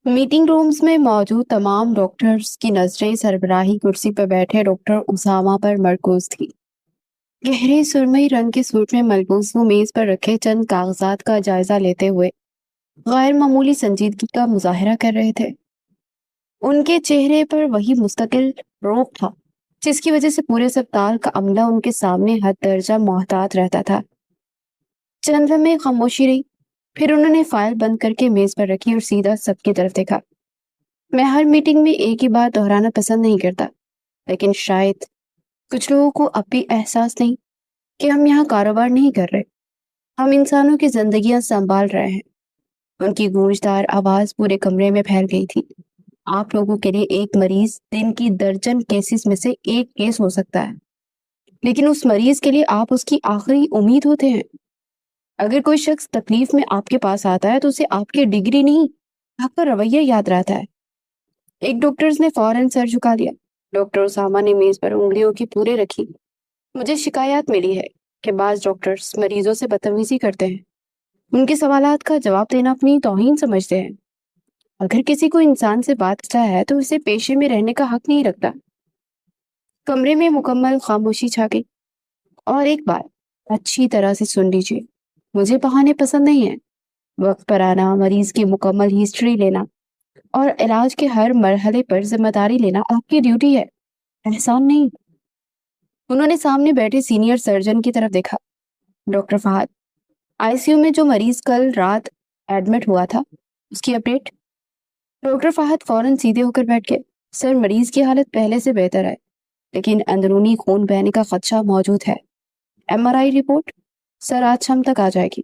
Meeting rooms میں موجود تمام ڈاکٹرز کی نظریں سربراہی کرسی پر بیٹھے ڈاکٹر اسامہ پر مرکوز تھی۔ گہرے سرمئی رنگ کے سوٹ میں ملبوس وہ میز پر رکھے چند کاغذات کا جائزہ لیتے ہوئے غیر معمولی سنجیدگی کا مظاہرہ کر رہے تھے۔ ان کے چہرے پر وہی مستقل روپ تھا جس کی وجہ سے پورے اسپتال کا عملہ ان کے سامنے حد درجہ محتاط رہتا تھا۔ چند لمحے خاموشی رہی، پھر انہوں نے فائل بند کر کے میز پر رکھی اور سیدھا سب کی طرف دیکھا۔ میں ہر میٹنگ میں ایک ہی بات دہرانا پسند نہیں کرتا، لیکن شاید کچھ لوگوں کو اب بھی احساس نہیں کہ ہم یہاں کاروبار نہیں کر رہے، ہم انسانوں کی زندگیاں سنبھال رہے ہیں۔ ان کی گونجدار آواز پورے کمرے میں پھیل گئی تھی۔ آپ لوگوں کے لیے ایک مریض دن کی درجن کیسز میں سے ایک کیس ہو سکتا ہے، لیکن اس مریض کے لیے آپ اس کی آخری امید ہوتے ہیں۔ اگر کوئی شخص تکلیف میں آپ کے پاس آتا ہے تو اسے آپ کی ڈگری نہیں، آپ کا رویہ یاد رہتا ہے۔ ایک ڈاکٹرز نے فوراً سر جھکا لیا۔ ڈاکٹر اسامہ نے میز پر انگلیوں کی پورے رکھی۔ مجھے شکایات ملی ہے کہ بعض ڈاکٹرز مریضوں سے بدتمیزی کرتے ہیں، ان کے سوالات کا جواب دینا اپنی توہین سمجھتے ہیں۔ اگر کسی کو انسان سے بات کرتا ہے تو اسے پیشے میں رہنے کا حق نہیں رکھتا۔ کمرے میں مکمل خاموشی چھا گئی۔ اور ایک بات اچھی طرح سے سن لیجیے، مجھے بہانے پسند نہیں ہیں۔ وقت پر آنا، مریض کی مکمل ہسٹری لینا اور علاج کے ہر مرحلے پر ذمہ داری لینا آپ کی ڈیوٹی ہے، احسان نہیں۔ انہوں نے سامنے بیٹھے سینئر سرجن کی طرف دیکھا۔ Doctor Fahad, I C U میں جو مریض کل رات ایڈمٹ ہوا تھا اس کی اپڈیٹ؟ ڈاکٹر فہد فوراً سیدھے ہو کر بیٹھ گئے۔ سر، مریض کی حالت پہلے سے بہتر ہے، لیکن اندرونی خون بہنے کا خدشہ موجود ہے۔ ایم آر آئی رپورٹ؟ سر آج شام تک آ جائے گی۔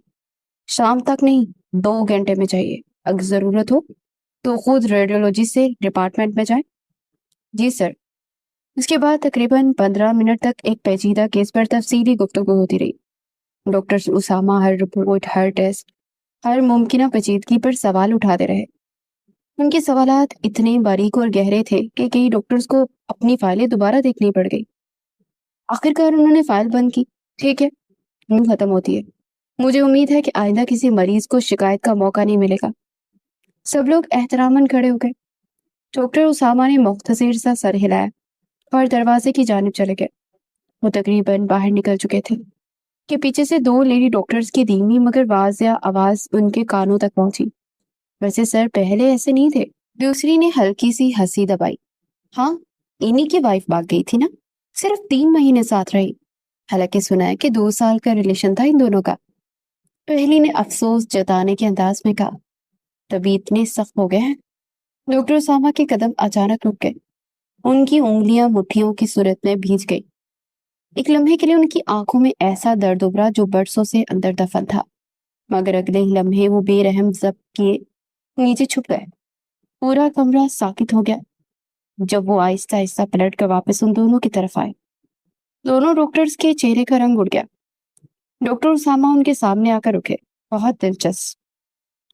شام تک نہیں، 2 گھنٹے میں چاہیے۔ اگر ضرورت ہو تو خود ریڈیولوجی سے ڈپارٹمنٹ میں جائیں۔ جی سر۔ اس کے بعد تقریباً 15 منٹ تک ایک پیچیدہ کیس پر تفصیلی گفتگو ہوتی رہی۔ ڈاکٹر اسامہ ہر رپورٹ، ہر ٹیسٹ، ہر ممکنہ پیچیدگی پر سوال اٹھاتے رہے۔ ان کے سوالات اتنے باریک اور گہرے تھے کہ کئی ڈاکٹرز کو اپنی فائلیں دوبارہ دیکھنی پڑ گئی۔ آخرکار انہوں نے فائل بند کی۔ ٹھیک ہے، ختم ہوتی ہے۔ مجھے امید ہے کہ آئندہ کسی مریض کو شکایت کا موقع نہیں ملے گا۔ سب لوگ احتراماً کھڑے ہو گئے۔ ڈاکٹر اسامہ نے مختصر سا سر ہلایا اور دروازے کی جانب چلے گئے۔ وہ تقریباً باہر نکل چکے تھے کہ پیچھے سے 2 لیڈی ڈاکٹرز کی دھیمی مگر واضح آواز ان کے کانوں تک پہنچی۔ ویسے سر پہلے ایسے نہیں تھے۔ دوسری نے ہلکی سی ہنسی دبائی۔ ہاں، انہی کی وائف بھاگ گئی تھی نا، صرف 3 مہینے ساتھ رہی، حالانکہ سنا ہے کہ 2 سال کا ریلیشن تھا ان دونوں کا۔ پہلی نے افسوس جتانے کے انداز میں کہا۔ تبھی اتنے سخت ہو گئے ہیں؟ ڈاکٹر اسامہ کے قدم اچانک رک گئے۔ ان کی انگلیاں مٹھیوں کی صورت میں بھیج گئی۔ ایک لمحے کے لیے ان کی آنکھوں میں ایسا درد ابھرا جو برسوں سے اندر دفن تھا، مگر اگلے ہی لمحے وہ بے رحم ضبط کیے نیچے چھپ گئے۔ پورا کمرہ ساکت ہو گیا۔ جب وہ آہستہ آہستہ پلٹ کر واپس ان دونوں کی طرف آئے، دونوں ڈاکٹرز کے چہرے کا رنگ اڑ گیا۔ ڈاکٹر اسامہ ان کے سامنے آ کر رکے۔ بہت دلچسپ۔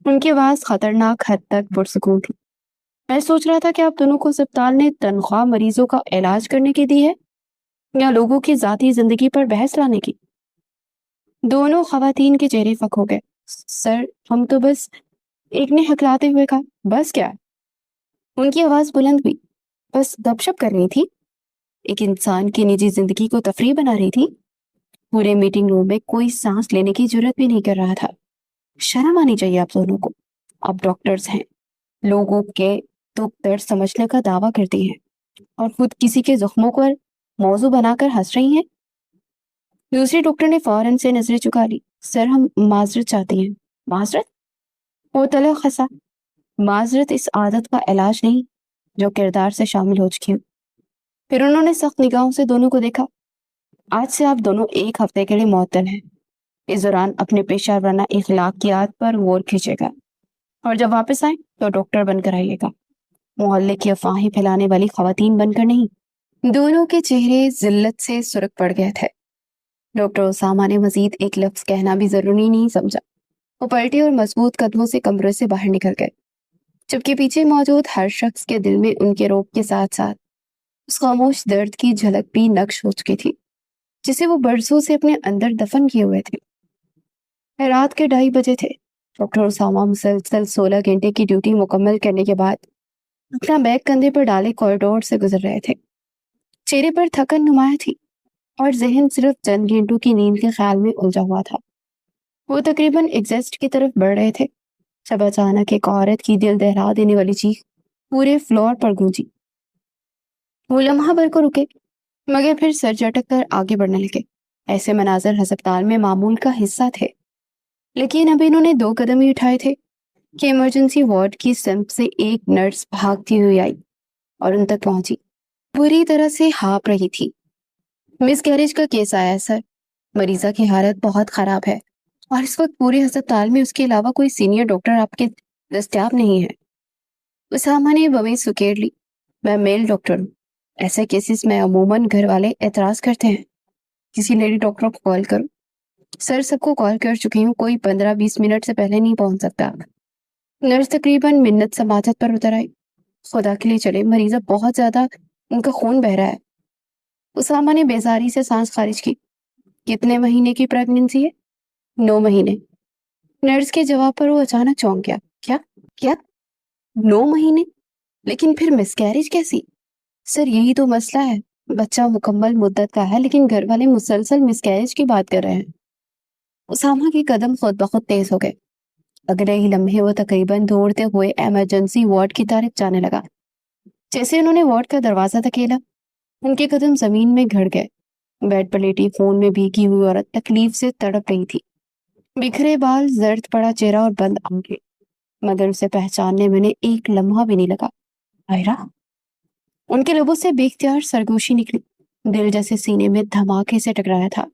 ان کی آواز خطرناک حد تک پرسکون تھی۔ میں سوچ رہا تھا کہ آپ دونوں کو اسپتال نے تنخواہ مریضوں کا علاج کرنے کی دی ہے یا لوگوں کی ذاتی زندگی پر بحث لانے کی؟ دونوں خواتین کے چہرے فک ہو گئے۔ سر، ہم تو بس، ایک نے ہکلاتے ہوئے کہا۔ بس کیا؟ ان کی آواز بلند ہوئی۔ بس گپ شپ کر رہی تھی، ایک انسان کی نجی زندگی کو تفریح بنا رہی تھی۔ پورے میٹنگ روم میں کوئی سانس لینے کی جرات بھی نہیں کر رہا تھا۔ شرم آنی چاہیے آپ دونوں کو۔ آپ ڈاکٹرز ہیں، لوگوں کے دکھ درد سمجھنے کا دعویٰ کرتی ہیں، اور خود کسی کے زخموں پر موضوع بنا کر ہنس رہی ہیں۔ دوسری ڈاکٹر نے فوراً سے نظریں چکا لی۔ سر، ہم معذرت چاہتی ہیں۔ معذرت؟ وہ تلے خسا۔ معذرت اس عادت کا علاج نہیں جو کردار سے شامل ہو چکی ہوں۔ پھر انہوں نے سخت نگاہوں سے دونوں کو دیکھا۔ آج سے آپ دونوں ایک ہفتے کے لیے معطل ہیں۔ اس دوران اپنے پیشہ ورانہ اخلاقیات پر غور کیجیے گا، اور جب واپس آئیں تو ڈاکٹر بن کر آئیے گا، محلے کی افواہیں پھیلانے والی خواتین بن کر نہیں۔ دونوں کے چہرے ذلت سے سرخ پڑ گئے تھے۔ ڈاکٹر اسامہ نے مزید ایک لفظ کہنا بھی ضروری نہیں سمجھا۔ وہ پلٹے اور مضبوط قدموں سے کمرے سے باہر نکل گئے، جبکہ پیچھے موجود ہر شخص کے دل میں ان کے روب کے ساتھ ساتھ اس خاموش درد کی جھلک بھی نقش ہو چکی تھی جسے وہ برسوں سے اپنے اندر دفن کیے ہوئے تھے۔ رات کے 2:30 بجے تھے ڈاکٹر اسامہ مسلسل 16 گھنٹے کی ڈیوٹی مکمل کرنے کے بعد اپنا بیگ کندھے پر ڈالے کوریڈور سے گزر رہے تھے۔ چہرے پر تھکن نمایاں تھی اور ذہن صرف چند گھنٹوں کی نیند کے خیال میں الجھا ہوا تھا۔ وہ تقریباً ایگزسٹ کی طرف بڑھ رہے تھے جب اچانک ایک عورت کی دل دہلا دینے والی چیخ پورے فلور پر گونجی۔ وہ لمحہ بھر کو رکے مگر پھر سر جھٹک کر آگے بڑھنے لگے۔ ایسے مناظر ہسپتال میں معمول کا حصہ تھے، لیکن اب انہوں نے 2 قدم ہی اٹھائے تھے کہ ایمرجنسی وارڈ کی سمت سے ایک نرس بھاگتی ہوئی آئی اور ان تک پہنچی۔ بری طرح سے ہانپ رہی تھی۔ مس کیریج کا کیس آیا ہے سر، مریضہ کی حالت بہت خراب ہے اور اس وقت پورے ہسپتال میں اس کے علاوہ کوئی سینئر ڈاکٹر آپ کے دستیاب نہیں ہے۔ اسامہ نے بویں سکیڑ لی۔ میں میل ڈاکٹر ہوں، ایسے کیسز میں عموماً گھر والے اعتراض کرتے ہیں، کسی لیڈی ڈاکٹر کو کال کرو۔ سر سب کو کال کر چکی ہوں، کوئی 15-20 منٹ سے پہلے نہیں پہنچ سکتا۔ نرس تقریباً منت سماجت پر اتر آئی۔ خدا کے لیے چلے، مریضہ بہت زیادہ، ان کا خون بہہ رہا ہے۔ اسامہ نے بیزاری سے سانس خارج کی۔ کتنے مہینے کی پریگننسی ہے؟ 9 مہینے۔ نرس کے جواب پر وہ اچانک چونک گیا۔ کیا 9 مہینے؟ لیکن پھر مس کیریج کیسی؟ سر یہی تو مسئلہ ہے، بچہ مکمل مدت کا ہے لیکن گھر والے مسلسل مس کیریج کی بات کر رہے ہیں۔ اسامہ کے قدم خود بخود تیز ہو گئے۔ اگلے ہی لمحے وہ تقریباً دوڑتے ہوئے ایمرجنسی وارڈ کی طرف جانے لگا۔ جیسے انہوں نے وارڈ کا دروازہ دھکیلا، ان کے قدم زمین میں گھڑ گئے۔ بیڈ پر لیٹی فون میں بھیگی ہوئی عورت تکلیف سے تڑپ رہی تھی۔ بکھرے بال، زرد پڑا چہرہ اور بند آنکھیں، مگر اسے پہچاننے میں انہیں ایک لمحہ بھی نہیں لگا۔ آئرہ؟ ان کے لبوں سے بے اختیار سرگوشی نکلی۔ دل جیسے سینے میں دھماکے سے ٹکرایا تھا۔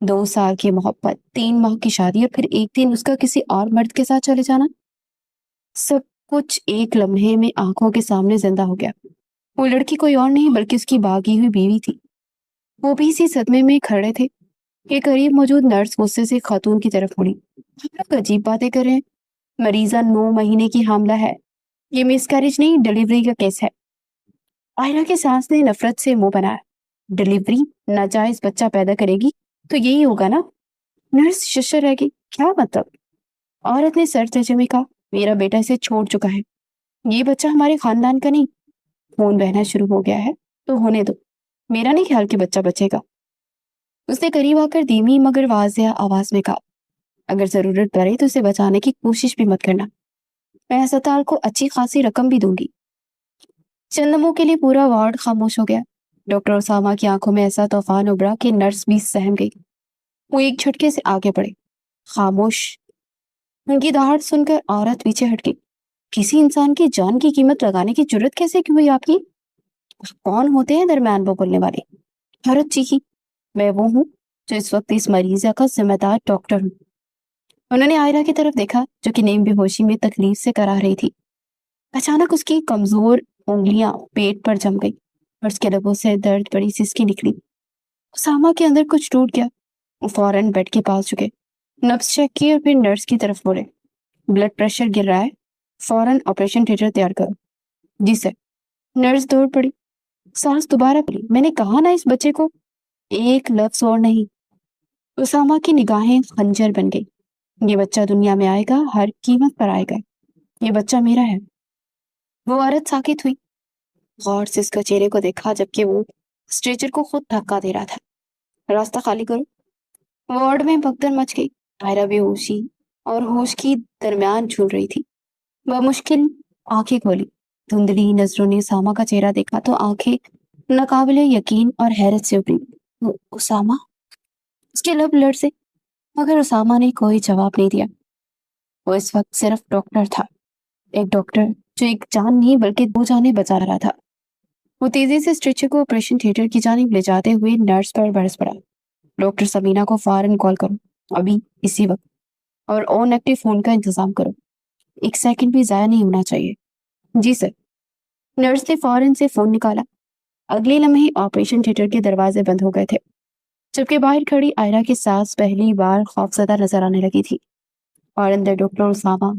2 سال کی محبت، 3 ماہ کی شادی اور پھر ایک دن اس کا کسی اور مرد کے ساتھ چلے جانا، سب کچھ ایک لمحے میں آنکھوں کے سامنے زندہ ہو گیا۔ وہ لڑکی کوئی اور نہیں بلکہ اس کی بھاگی ہوئی بیوی تھی۔ وہ بھی اسی صدمے میں کھڑے تھے کہ قریب موجود نرس غصے سے خاتون کی طرف مڑی۔ آپ لوگ عجیب باتیں کر رہے ہیں، مریضہ 9 مہینے کی حاملہ ہے، یہ مس کیریج نہیں، ڈیلیوری کا کیس ہے۔ آئرہ کے سانس نے نفرت سے منہ بنایا۔ ڈیلیوری؟ ناجائز بچہ پیدا کرے گی تو یہی ہوگا نا؟ نرس ششر رہ گئی۔ کیا مطلب؟ عورت نے سر تجے میں کہا، میرا بیٹا اسے چھوڑ چکا ہے، یہ بچہ ہمارے خاندان کا نہیں۔ خون بہنا شروع ہو گیا ہے تو ہونے دو، میرا نہیں خیال کہ بچہ بچے گا۔ اس نے قریب آ کر دھیمی مگر واضح آواز میں کہا، اگر ضرورت پڑے تو اسے بچانے کی کوشش بھی مت کرنا، میں ہسپتال کو اچھی خاصی رقم بھی دوں گی۔ چند لمحوں کے لیے پورا وارڈ خاموش ہو گیا۔ ڈاکٹر اسامہ کی آنکھوں میں ایسا طوفان ابھرا کہ نرس بھی سہم گئی۔ وہ ایک جھٹکے سے آگے بڑھے۔ خاموش۔ ان کی دہاڑ سن کر عورت پیچھے ہٹ گئی۔ کسی انسان کی جان کی قیمت لگانے کی جرت کیسے کی ہوئی آپ کی؟ کون ہوتے ہیں درمیان وہ بولنے والے؟ عورت چیخی، میں وہ ہوں جو اس وقت اس مریضہ کا ذمہ دار ڈاکٹر ہوں۔ انہوں نے آئرہ کی طرف دیکھا جو کہ نیم بے ہوشی میں تکلیف سے کرا رہی تھی۔ اچانک اس کی کمزور انگلیاں پیٹ پر جم گئی اور اس کے لبوں سے درد بڑی سسکی نکلی۔ اسامہ کے اندر کچھ ٹوٹ گیا۔ وہ فوراً بیڈ کے پاس جھکے، نبض چیک کی اور پھر نرس کی طرف بڑھے۔ بلڈ پریشر گر رہا ہے، فوراً آپریشن تھیٹر تیار کرو۔ جی سر۔ نرس دوڑ پڑی۔ سانس دوبارہ پڑی۔ میں نے کہا نا اس بچے کو، ایک لفظ اور نہیں۔ اسامہ کی نگاہیں خنجر بن گئی۔ یہ بچہ دنیا میں آئے گا، ہر قیمت پر آئے گا، یہ بچہ میرا ہے۔ وہ عورت ساکت ہوئی، غور سے اس کا چہرے کو دیکھا جبکہ وہ اسٹریچر کو خود دھکا دے رہا تھا۔ راستہ خالی کرو۔ وارڈ میں بھگدڑ مچ گئی۔ آئرہ بے ہوشی اور ہوش کی درمیان جھول رہی تھی۔ وہ مشکل آنکھیں کھولی، دھندلی نظروں نے اسامہ کا چہرہ دیکھا تو آنکھیں ناقابل یقین اور حیرت سے ابھری۔ اسامہ؟ اس کے لب لرزے مگر اسامہ نے کوئی جواب نہیں دیا۔ وہ اس وقت صرف ڈاکٹر تھا، ایک ڈاکٹر جو ایک جان نہیں بلکہ 2 جانیں بچا رہا تھا۔ وہ تیزی سے اسٹریچر کو آپریشن تھیٹر کی جانب لے جاتے ہوئے نرس پر برس پڑا۔ ڈاکٹر سمینہ کو فوراً کال کرو، ابھی اسی وقت، اور آن ایکٹیو فون کا انتظام کرو، 1 سیکنڈ بھی ضائع نہیں ہونا چاہیے۔ جی سر۔ نرس نے فوراً سے فون نکالا۔ اگلے لمحے آپریشن تھیٹر کے دروازے بند ہو گئے تھے، جبکہ باہر کھڑی آئرہ کی سانس پہلی بار خوفزدہ نظر آنے لگی تھی، اور اندر ڈاکٹر اسامہ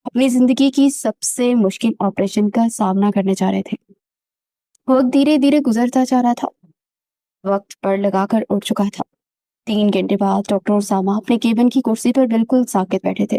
اپنی زندگی کی سب سے مشکل آپریشن کا سامنا کرنے جا رہے تھے۔ وقت دھیرے دھیرے گزرتا جا رہا تھا۔ وقت پڑ لگا کر اٹھ چکا تھا۔ 3 گھنٹے بعد ڈاکٹر اسامہ اپنے کیبن کی کرسی پر بالکل ساکت بیٹھے تھے۔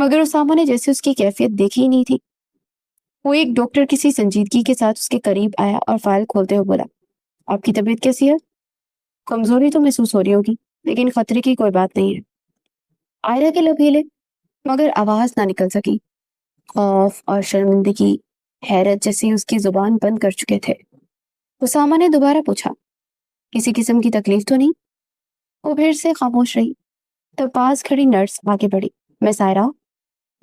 مگر اسامہ نے جیسے اس کی کیفیت دیکھی ہی نہیں تھی۔ وہ ایک ڈاکٹر کسی سنجیدگی کے ساتھ اس کے قریب آیا اور فائل کھولتے ہوئے بولا، آپ کی طبیعت کیسی ہے؟ کمزوری تو محسوس ہو رہی ہوگی، لیکن خطرے کی کوئی بات نہیں ہے۔ عائرہ کے لب ہلے مگر آواز نہ نکل سکی۔ خوف اور شرمندگی، حیرت جیسی اس کی زبان بند کر چکے تھے۔ اسامہ نے دوبارہ پوچھا، کسی قسم کی تکلیف تو نہیں؟ وہ پھر سے خاموش رہی۔ تو پاس کھڑی نرس آگے بڑھی، مس عائرہ،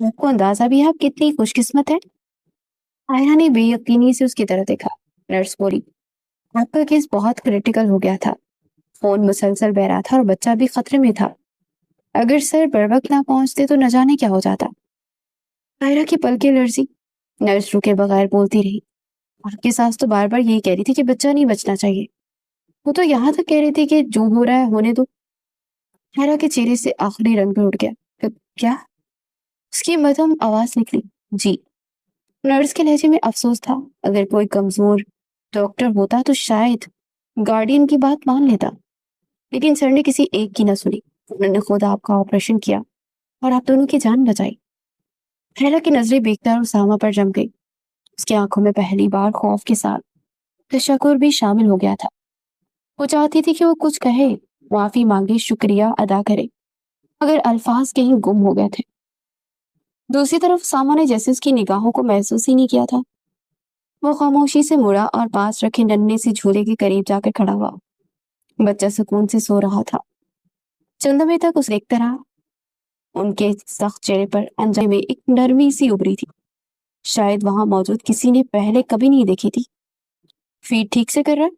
آپ کو اندازہ بھی ہے آپ کتنی خوش قسمت ہے؟ عائرہ نے بے یقینی سے اس کی طرف دیکھا۔ نرس بولی، آپ کا کیس بہت کریٹیکل ہو گیا تھا، خون مسلسل بہ رہا تھا اور بچہ بھی خطرے میں تھا۔ اگر سر بروقت نہ پہنچتے تو نہ جانے کیا ہو جاتا۔ عائرہ کی پلکیں لرزی، نرس رکے بغیر بولتی رہی، آپ کی ساس تو بار بار یہی کہہ رہی تھی کہ بچہ نہیں بچنا چاہیے، وہ تو یہاں تک کہہ رہی تھی کہ جو ہو رہا ہے ہونے دو۔ عائرہ کے چہرے سے آخری رنگ بھی اٹھ گیا۔ کیا؟ اس کی مدھم آواز نکلی، جی۔ نرس کے لہجے میں افسوس تھا، اگر کوئی کمزور ڈاکٹر ہوتا تو شاید گارڈین کی بات مان لیتا، لیکن سر نے کسی ایک کی نہ سنی۔ انہوں نے خود آپ کا آپریشن کیا اور آپ دونوں کی جان بچائی۔ عائرہ کی نظریں بیکدار اسامہ پر جم گئی۔ اس کی آنکھوں میں پہلی بار خوف کے ساتھ تشکر بھی شامل ہو گیا تھا۔ وہ چاہتی تھی کہ وہ کچھ کہے، معافی مانگے، شکریہ ادا کرے، مگر الفاظ کہیں گم ہو گئے تھے۔ دوسری طرف اسامہ نے جیسے اس کی نگاہوں کو محسوس ہی نہیں کیا تھا۔ وہ خاموشی سے مڑا اور پاس رکھے ننھے سے جھولے کے قریب جا کر کھڑا ہوا۔ بچہ سکون سے سو رہا تھا۔ چند لمحے تک اس دیکھتا رہا۔ ان کے سخت چہرے پر انجانے میں ایک نرمی سی ابری تھی، شاید وہاں موجود کسی نے پہلے کبھی نہیں دیکھی تھی۔ فیڈ ٹھیک سے کر رہا ہے؟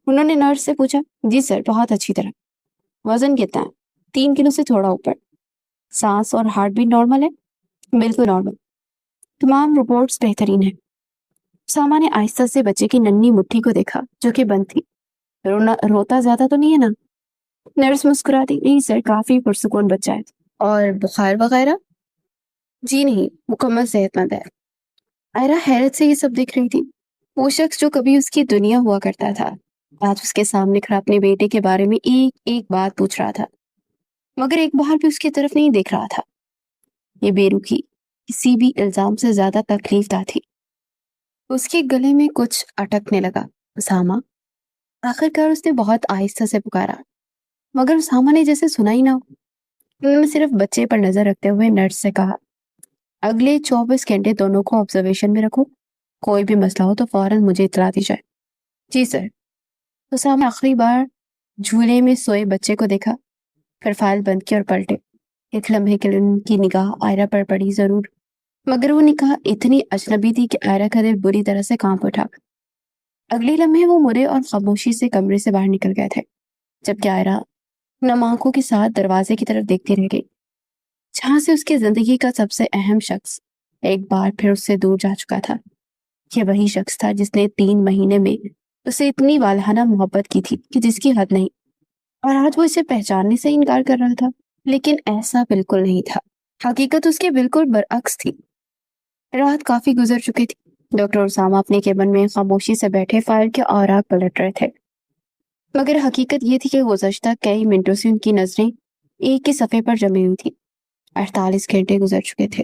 انہوں نے نرس سے پوچھا۔ جی سر، بہت اچھی طرح۔ وزن کتنا ہے؟ 3 کلو سے تھوڑا اوپر۔ سانس اور ہارٹ بیٹ نارمل ہے؟ بالکل نارمل۔ تمام رپورٹس بہترین ہیں۔ اسامہ نے آہستہ سے بچے کی ننھی مٹھی کو دیکھا جو کہ بند تھی۔ روتا زیادہ تو نہیں ہے نا؟ نرس مسکرا دی، نہیں سر، کافی پرسکون بچہ ہے۔ اور بخار وغیرہ؟ جی نہیں، مکمل صحت مند ہے۔ عائرہ حیرت سے یہ سب دیکھ رہی تھی۔ وہ شخص جو کبھی اس کی دنیا ہوا کرتا تھا، آج اس کے سامنے کھڑا اپنے بیٹے کے بارے میں ایک ایک بات پوچھ رہا تھا، مگر ایک بار بھی اس کی طرف نہیں دیکھ رہا تھا۔ یہ بے رخی کسی بھی الزام سے زیادہ تکلیف دہ تھی۔ اس کے گلے میں کچھ اٹکنے لگا۔ اسامہ، آخر کار اس نے بہت آہستہ سے پکارا، مگر اسامہ نے جیسے سنا ہی نہ ہو۔ انہوں نے صرف بچے پر نظر رکھتے ہوئے نرس سے کہا، اگلے 24 گھنٹے دونوں کو آبزرویشن میں رکھو، کوئی بھی مسئلہ ہو تو فوراً مجھے اطلاع دی جائے۔ جی سر۔ اسامہ آخری بار جھولے میں سوئے بچے کو دیکھا، پھر فائل بند کی اور پلٹے۔ ایک لمحے کے لیے ان کی نگاہ عائرہ پر پڑی ضرور، مگر وہ نگاہ اتنی اجنبی تھی کہ عائرہ کا دل بری طرح سے کانپ اٹھا۔ اگلے لمحے وہ مرے اور خاموشی سے کمرے سے باہر نکل گئے تھے، جبکہ عائرہ نم آنکھوں کے ساتھ دروازے کی طرف دیکھتی رہ گئی، جہاں سے اس کی زندگی کا سب سے اہم شخص ایک بار پھر اس سے دور جا چکا تھا۔ یہ وہی شخص تھا جس نے 3 مہینے میں اسے اتنی والہانہ محبت کی تھی کہ جس کی حد نہیں، اور آج وہ اسے پہچاننے سے انکار کر رہا تھا۔ لیکن ایسا بالکل نہیں تھا، حقیقت اس کے بالکل برعکس تھی۔ رات کافی گزر چکی تھی۔ ڈاکٹر اسامہ اپنے کیبن میں خاموشی سے بیٹھے فائل کے اوراق پلٹ رہے تھے، مگر حقیقت یہ تھی کہ گزشتہ کئی منٹوں سے ان کی نظریں ایک ہی صفحے پر جمی ہوئی تھی۔ 48 گھنٹے گزر چکے تھے،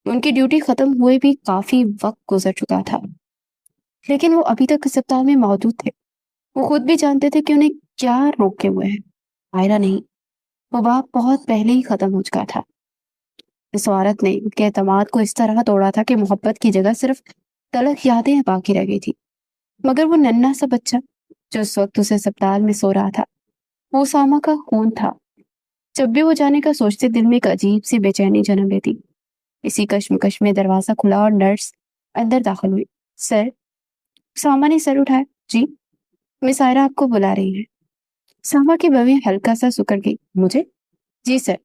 ان کی ڈیوٹی ختم ہوئے بھی کافی وقت گزر چکا تھا، لیکن وہ ابھی تک اسپتال میں موجود تھے۔ وہ خود بھی جانتے تھے کہ انہیں کیا روکے ہوئے ہیں۔ عائرہ نہیں، وہ باپ بہت پہلے ہی ختم ہو چکا تھا۔ اس عورت نے ان کے اعتماد کو اس طرح توڑا تھا کہ محبت کی جگہ صرف تلخ یادیں باقی رہ گئی تھی۔ مگر وہ ننھا سا بچہ جو اس وقت اسے اسپتال میں سو رہا تھا، وہ اسامہ کا خون تھا۔ جب بھی وہ جانے کا سوچتے دل میں ایک عجیب سی بے چینی جنم لیتی۔ اسی کشمکش میں دروازہ کھلا اور نرس اندر داخل ہوئی۔ سر؟ اسامہ نے سر اٹھایا۔ جی؟ مس عائرہ آپ کو بلا رہی ہے۔ اسامہ کی بویں ہلکا سا سکڑ گئی۔ مجھے؟ جی سر۔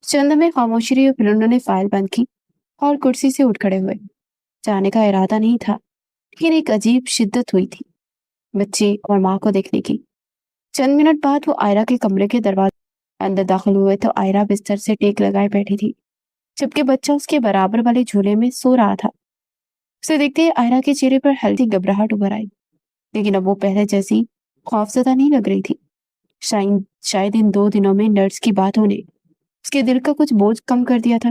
چند میں خاموشی رہی اور پھر انہوں نے فائل بند کی اور کرسی سے اٹھ کھڑے ہوئے۔ جانے کا ارادہ نہیں تھا، لیکن ایک عجیب شدت ہوئی تھی بچے اور ماں کو دیکھنے کی۔ چند منٹ بعد وہ عائرہ کے کمرے کے دروازے اندر داخل ہوئے تو عائرہ بستر سے ٹیک لگائے بیٹھی تھی، جبکہ بچہ اس کے برابر والے جھولے میں سو رہا تھا۔ اسے دیکھتے ہی عائرہ کے چہرے پر ہلکی گھبراہٹ ابھر آئی، لیکن اب وہ پہلے جیسی خوفزدہ نہیں لگ رہی تھی۔ شاید ان 2 دنوں میں نرس کی باتوں نے اس کے دل کا کچھ بوجھ کم کر دیا تھا۔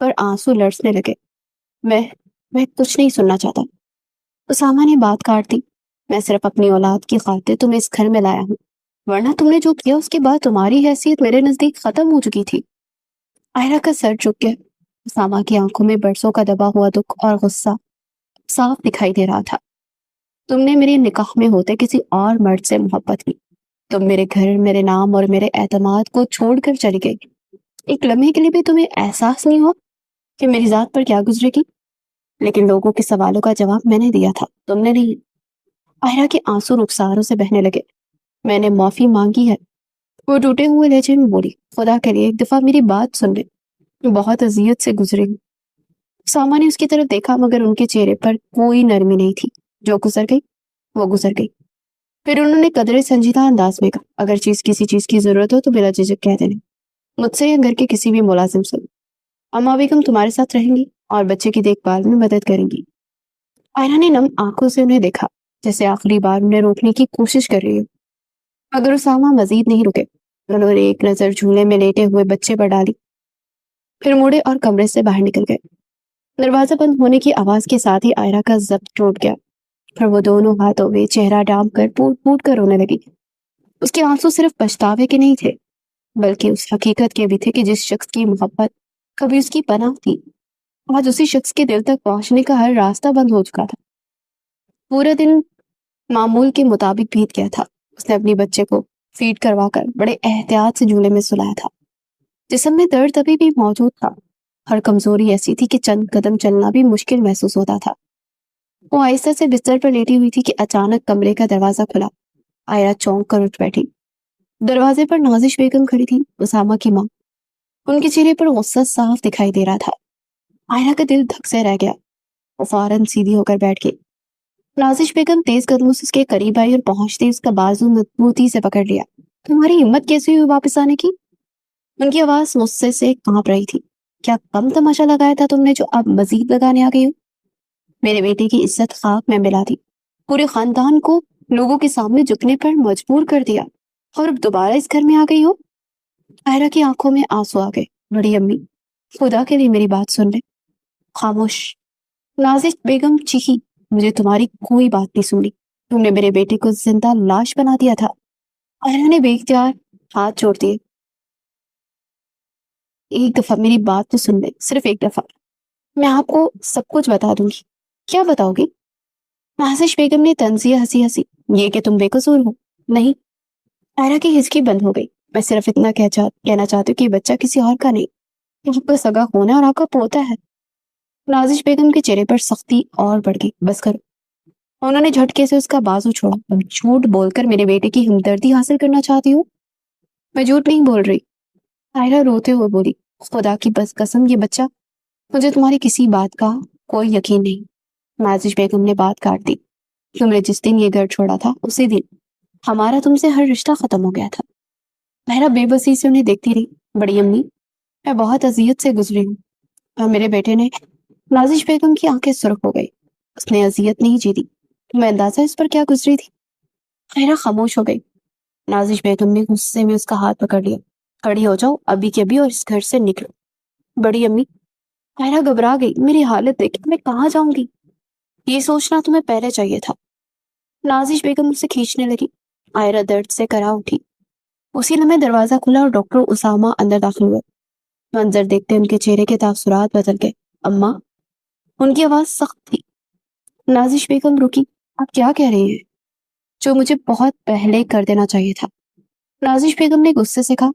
پر آنسو لرزنے لگے۔ میں میں کچھ نہیں سننا چاہتا۔ اسامہ نے بات کاٹ دی۔ میں صرف اپنی اولاد کی خاطر تمہیں اس گھر میں لایا ہوں، ورنہ تم نے جو کیا اس کے بعد تمہاری حیثیت میرے نزدیک ختم ہو چکی تھی۔ آئرہ کا سر جھک گیا۔ اسامہ کی آنکھوں میں برسوں کا دبا ہوا دکھ اور غصہ صاف دکھائی دے رہا تھا۔ تم نے میرے نکاح میں ہوتے کسی اور مرد سے محبت کی۔ تم میرے گھر، میرے نام اور میرے اعتماد کو چھوڑ کر چلی گئی۔ ایک لمحے کے لیے بھی تمہیں احساس نہیں ہوا کہ میری ذات پر کیا گزرے گی؟ لیکن لوگوں کے سوالوں کا جواب میں نے دیا تھا، تم نے نہیں۔ آئرہ کے آنسو رخساروں سے بہنے لگے۔ میں نے معافی مانگی ہے، وہ ٹوٹے ہوئے لہجے میں بولی۔ خدا کے لیے ایک دفعہ میری بات سن لے، بہت اذیت سے گزری ہوں۔ اسامہ نے اس کی طرف دیکھا مگر ان کے چہرے پر کوئی نرمی نہیں تھی۔ جو گزر گئی وہ گزر گئی۔ پھر انہوں نے قدرے سنجیدہ انداز میں کہا، اگر کسی چیز کی ضرورت ہو تو بلا جھجک کہہ دینا، مجھ سے یا گھر کے کسی بھی ملازم سے۔ اما بیگم تمہارے ساتھ رہیں گی اور بچے کی دیکھ بھال میں مدد کریں گی۔ آئرہ نے نم آنکھوں سے انہیں دیکھا، جیسے آخری بار انہیں روکنے کی کوشش کر رہی ہو، اگر اسامہ مزید نہیں رکے۔ انہوں نے ایک نظر جھولے میں لیٹے ہوئے بچے پر ڈالی، پھر مڑے اور کمرے سے باہر نکل گئے۔ دروازہ بند ہونے کی آواز کے ساتھ ہی آئرہ کا ضبط ٹوٹ گیا اور وہ دونوں ہاتھوں میں چہرہ ڈانپ کر پھوٹ پھوٹ کر رونے لگی۔ اس کے آنسو صرف پچھتاوے کے نہیں تھے، بلکہ اس حقیقت کے بھی تھے کہ جس شخص کی محبت کبھی اس کی پناہ تھی، آج اسی شخص کے دل تک پہنچنے کا ہر راستہ بند ہو چکا تھا۔ پورا دن معمول کے مطابق بیت گیا تھا۔ اس نے اپنی بچے کو فیڈ کروا کر بڑے احتیاط سے جھولے میں سلایا تھا۔ جسم میں درد ابھی بھی موجود تھا، ہر کمزوری ایسی تھی کہ چند قدم چلنا بھی مشکل محسوس ہوتا تھا۔ وہ آہستہ سے بستر پر لیٹی ہوئی تھی کہ اچانک کمرے کا دروازہ کھلا۔ آئرہ چونک کر اٹھ بیٹھی۔ دروازے پر نازش بیگم کھڑی تھی، اسامہ کی ماں۔ ان کے چہرے پر غصہ صاف دکھائی دے رہا تھا۔ آئرہ کا دل دھک سے رہ گیا۔ وہ فوراً سیدھی ہو کر بیٹھ گئی۔ نازش بیگم تیز قدموں سے اس کے قریب آئی اور پہنچتے اس کا بازو مضبوطی سے پکڑ لیا۔ تمہاری ہمت کیسے ہوئی واپس آنے کی؟ ان کی آواز غصے سے کانپ رہی تھی۔ کیا کم تماشا لگایا تھا تم نے جو اب مزید لگانے آ گئی ہو؟ میرے بیٹے کی عزت خاک میں ملا دی، پورے خاندان کو لوگوں کے سامنے جھکنے پر مجبور کر دیا، اور اب دوبارہ اس گھر میں آ گئی ہو؟ آئرہ کی آنکھوں میں آنسو آ گئے۔ بڑی امی، خدا کے لیے میری بات سن لے۔ خاموش، نازش بیگم چیخی، مجھے تمہاری کوئی بات نہیں سنی۔ تم نے میرے بیٹے کو زندہ لاش بنا دیا تھا۔ آئرہ نے بے اختیار ہاتھ چھوڑ دیے۔ ایک دفعہ میری بات تو سن لے، صرف ایک دفعہ، میں آپ کو سب کچھ بتا دوں گی۔ کیا بتاؤ گی؟ نازش بیگم نے طنزیہ ہنسی ہنسی، یہ کہ تم بے قصور ہو۔ نہیں۔ آئرہ کی ہچکی بند ہو گئی۔ میں صرف اتنا کہنا چاہتی ہوں کہ یہ بچہ کسی اور کا نہیں، یہ آپ کا سگا خون ہے اور آپ کا پوتا ہے۔ نازش بیگم کے چہرے پر سختی اور بڑھ گئی۔ بس کرو۔ انہوں نے جھٹکے سے اس کا بازو چھوڑا۔ تم جھوٹ بول کر میرے بیٹے کی ہمدردی حاصل کرنا چاہتی ہو؟ میں جھوٹ نہیں بول رہی، آئرہ روتے ہوئے بولی۔ خدا کی بس قسم، یہ بچہ، مجھے تمہاری کسی بات کا کوئی یقین نہیں۔ نازش بیگم نے بات کاٹ دی۔ تم نے جس دن یہ گھر چھوڑا تھا اسی دن ہمارا تم سے ہر رشتہ ختم ہو گیا تھا۔ آئرہ بے بسی سے انہیں دیکھتی رہی۔ بڑی امی، میں بہت اذیت سے گزری ہوں، اور میرے بیٹے نے… نازش بیگم کی آنکھیں سرخ ہو گئی۔ اس نے اذیت نہیں جیتی، تمہیں اندازہ اس پر کیا گزری تھی؟ آئرہ خاموش ہو گئی۔ نازش بیگم نے غصے میں اس کا ہاتھ پکڑ لیا۔ کھڑی ہو جاؤ ابھی کے ابھی اور اس گھر سے نکلو۔ بڑی امی، آئرہ گھبرا گئی۔ میری حالت دیکھ میں کہاں جاؤں گی؟ یہ سوچنا تمہیں پہلے چاہیے تھا۔ نازش بیگم اسے کھینچنے لگی۔ آئرہ درد سے کرا اٹھی۔ اسی لمحے دروازہ کھلا اور ڈاکٹر اسامہ اندر داخل ہوئے۔ منظر دیکھتے ان کے چہرے کے تاثرات بدل گئے۔ اماں، ان کی آواز سخت تھی۔ نازش بیگم رکی۔ آپ کیا کہہ رہی ہیں؟ جو مجھے بہت پہلے کر دینا چاہیے تھا۔ نازش بیگم نے غصے سے کہا،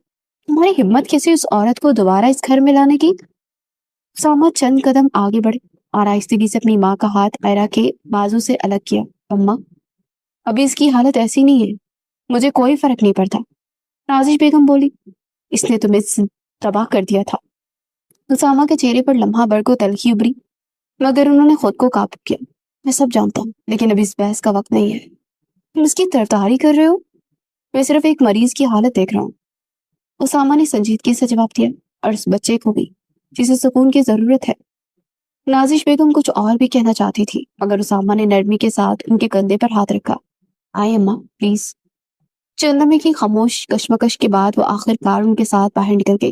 تمہاری ہمت کیسے اس عورت کو دوبارہ اس گھر میں لانے کی؟ اسامہ چند قدم آگے بڑھے اور آہستگی سے اپنی ماں کا ہاتھ آئرہ کے بازو سے الگ کیا۔ اماں، ابھی اس کی حالت ایسی نہیں ہے، مجھے کوئی فرق نہیں پڑتا۔ نازش بیگم بولی، اس نے تمہیں تباہ کر دیا تھا۔ اسامہ کے چہرے پر لمحہ بھر کو تلخی ابری، مگر انہوں نے خود کو قابو کیا۔ میں سب جانتا ہوں، لیکن ابھی اس بحث کا وقت نہیں ہے۔ تم اس کی طرفداری کر رہے ہو؟ میں صرف ایک مریض کی حالت دیکھ رہا ہوں۔ اسامہ نے سنجیدگی سے جواب دیا، اور اس بچے کو بھی، جسے سکون کی ضرورت ہے۔ نازش بیگم کچھ اور بھی کہنا چاہتی تھی، مگر اسامہ نے نرمی کے ساتھ ان کے کندھے پر ہاتھ رکھا۔ آئے اماں، پلیز۔ چند لمحے کی خاموش کشمکش کے بعد وہ آخر کار ان کے ساتھ باہر نکل گئی۔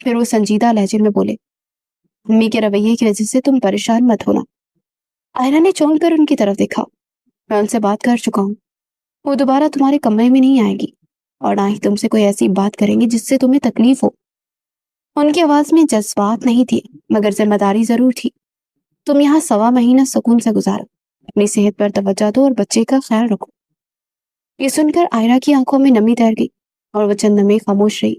پھر وہ سنجیدہ لہجے میں بولے، امی کے رویے کی وجہ سے تم پریشان مت ہونا۔ آئرہ نے چونک کر ان کی طرف دیکھا۔ میں ان سے بات کر چکا ہوں، وہ دوبارہ تمہارے کمرے میں نہیں آئے گی، اور نہ ہی تم سے کوئی ایسی بات کریں گے جس سے تمہیں تکلیف ہو۔ ان کی آواز میں جذبات نہیں تھی، مگر ذمہ داری ضرور تھی۔ تم یہاں 1.25 مہینہ سکون سے گزارو، اپنی صحت پر توجہ دو اور بچے کا خیال رکھو۔ یہ سن کر آئرہ کی آنکھوں میں نمی تیر گئی اور وہ چند لمحے خاموش رہی۔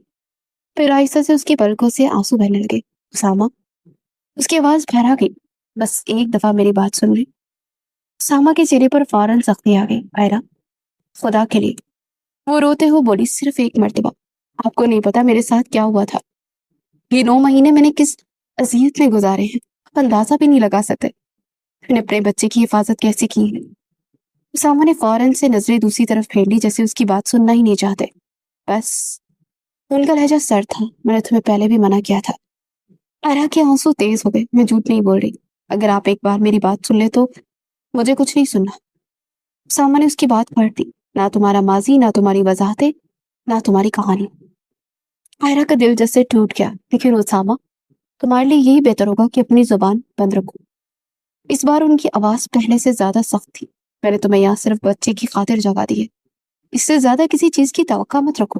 پھر آہستہ سے اس کی پلکوں سے آنسو بہنے لگے۔ اسامہ، اس کی آواز بھرا گئی، بس ایک دفعہ میری بات سن لے۔ اسامہ کے چہرے پر فوراً سختی آ گئی۔ آئرہ، خدا کے لیے، وہ روتے ہوئے بولی، صرف ایک مرتبہ۔ آپ کو نہیں پتا میرے ساتھ کیا ہوا تھا۔ یہ 9 مہینے میں نے کس اذیت میں گزارے ہیں، آپ اندازہ بھی نہیں لگا سکتے۔ میں نے اپنے بچے کی حفاظت کیسے کی ہے۔ اسامہ نے فوراً سے نظریں دوسری طرف پھیر لی، جیسے اس کی بات سننا ہی نہیں چاہتے۔ بس، ان کا لہجہ سرد تھا، میں نے تمہیں پہلے بھی منع کیا تھا۔ آئرہ کے آنسو تیز ہو گئے۔ میں جھوٹ نہیں بول رہی، اگر آپ ایک بار میری بات سن لے تو مجھے کچھ نہیں سننا۔ اسامہ نے اس کی بات پڑھ دی، نہ تمہارا ماضی، نہ تمہاری وضاحتیں، نہ تمہاری کہانی۔ آئرہ کا دل جیسے ٹوٹ گیا۔ لیکن اسامہ، تمہارے لیے یہی بہتر ہوگا کہ اپنی زبان بند رکھو۔ اس بار ان کی آواز پہلے سے زیادہ سخت تھی۔ میں نے تمہیں یہاں صرف بچے کی خاطر جگہ دی ہے، اس سے زیادہ کسی چیز کی توقع مت رکھو۔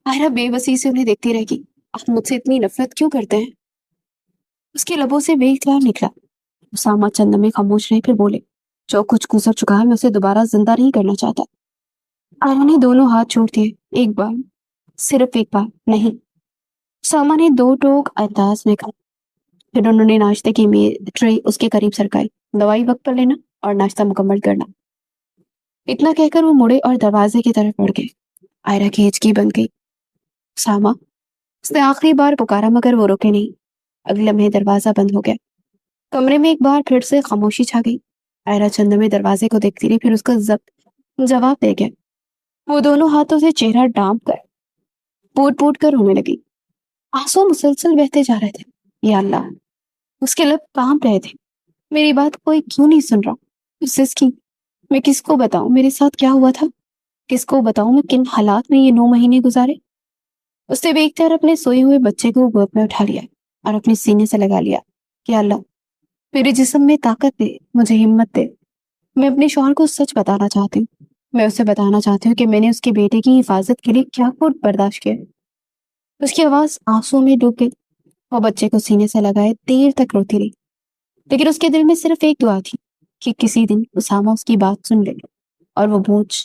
آئرہ بے بسی سے انہیں دیکھتی رہ گئی۔ آپ مجھ سے اتنی نفرت کیوں کرتے ہیں؟ اس کے لبوں سے بے اختیار نکلا۔ اسامہ چند لمحے خاموش رہے، پھر بولے، جو کچھ گزر چکا ہے میں اسے دوبارہ زندہ نہیں کرنا چاہتا۔ آئرہ نے دونوں ہاتھ چھوڑ دیے۔ ایک بار، صرف ایک بار نہیں، اسامہ نے دو ٹوک انداز میں کہا۔ پھر انہوں نے ناشتے کی ٹرے اس کے قریب سرکائی۔ دوائی وقت پر لینا اور ناشتہ مکمل کرنا۔ اتنا کہہ کر وہ مڑے اور دروازے کی طرف بڑھ گئے۔ آئرہ کی ہچکی بن گئی۔ اسامہ، اس نے آخری بار پکارا مگر وہ رکے نہیں۔ اگلے لمحے دروازہ بند ہو گیا۔ کمرے میں ایک بار پھر سے خاموشی چھا گئی۔ آئرہ چند لمحے دروازے کو دیکھتی رہی، پھر اس کا جواب دے گیا۔ وہ دونوں ہاتھوں سے چہرہ ڈانپ کر پوٹ پوٹ کر رونے لگی۔ آنسو مسلسل بہتے جا رہے تھے۔ یا اللہ، اس کے لب کانپ رہے تھے۔ میری بات کوئی کیوں نہیں سن رہا؟ اس کی میں کس کو بتاؤں میرے ساتھ کیا ہوا تھا؟ کس کو بتاؤں میں کن حالات میں یہ 9 مہینے گزارے؟ اس نے بے اختیار اپنے سوئے ہوئے بچے کو گود میں اٹھا لیا اور اپنے سینے سے لگا لیا۔ یا اللہ، میرے جسم میں طاقت دے، مجھے ہمت دے۔ میں اپنے شوہر کو سچ بتانا چاہتی ہوں۔ میں اسے بتانا چاہتی ہوں کہ میں نے اس کے بیٹے کی حفاظت کے لیے کیا کچھ برداشت کیا۔ اس کی آواز آنسو میں ڈوب گئی۔ وہ بچے کو سینے سے لگائے دیر تک روتی رہی، لیکن اس کے دل میں صرف ایک دعا تھی کہ کسی دن اسامہ اس کی بات سن لے اور وہ بوجھ